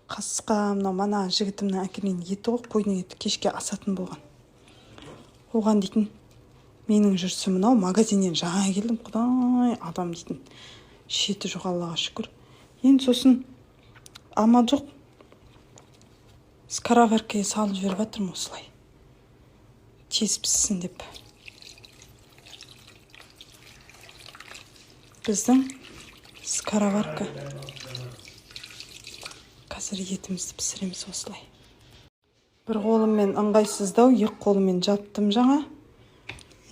Қасқа мана жігітімнің әкелген еті ғой, қойдың еті кешке асатын болған. Оған дейтін, менің жүрсім мынау магазиннен жаңа келдім, құдай адам дейтін. Шеті жоқ, Аллаға шүкір. Енді сосын амал жоқ. Скороваркаға салып жіберіп жатырмын осылай. Тез піссін деп. Біздің скороварка. Қазір етімізді пісіреміз осылай. Бір қолыммен ыңғайсыздау, екі қолыммен жаптым жаңа.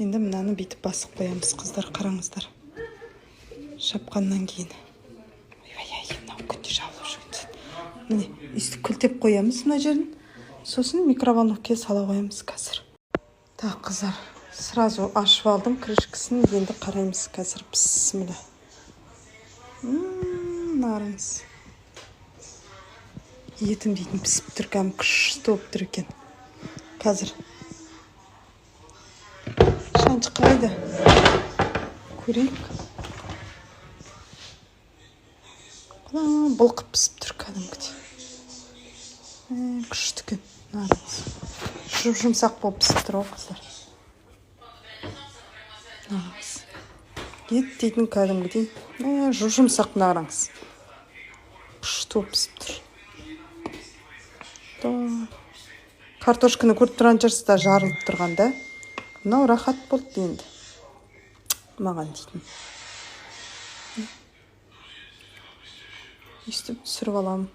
Енді мынаны бүйтіп басып қоямыз, қыздар, қараңыздар. Шапқаннан кейін. Ой, мынау күнде жабылып жүрген. Міне, үсті күлтеп қоямыз мына жерін. Сосын микроволновкаға сала қоямыз қазір. Так, қыздар, сразу ашып алдым крышкасын, енді қараймыз қазір. Бісміллә. Нарыңыз. Етім дейтін пісіп тұр, кәм күшті болып тұр екен. Қазір. Шанчық қайда? Көрейік. Бұлқып пісіп тұр кәдімгідей. Күшті екен. Нарыңыз. Жұмсақ болып пісіп тұр, қыздар. Нарыңыз. Ет дейтін кәдімгідей. Жұмсақ нарыңыз. Күшті болып пісіп тұр. Картошканы көріп тұрған жарсызда жарылып тұрғанда. Мынау рахат болды енді. Маған дейтін. Үстіп түсіріп аламын.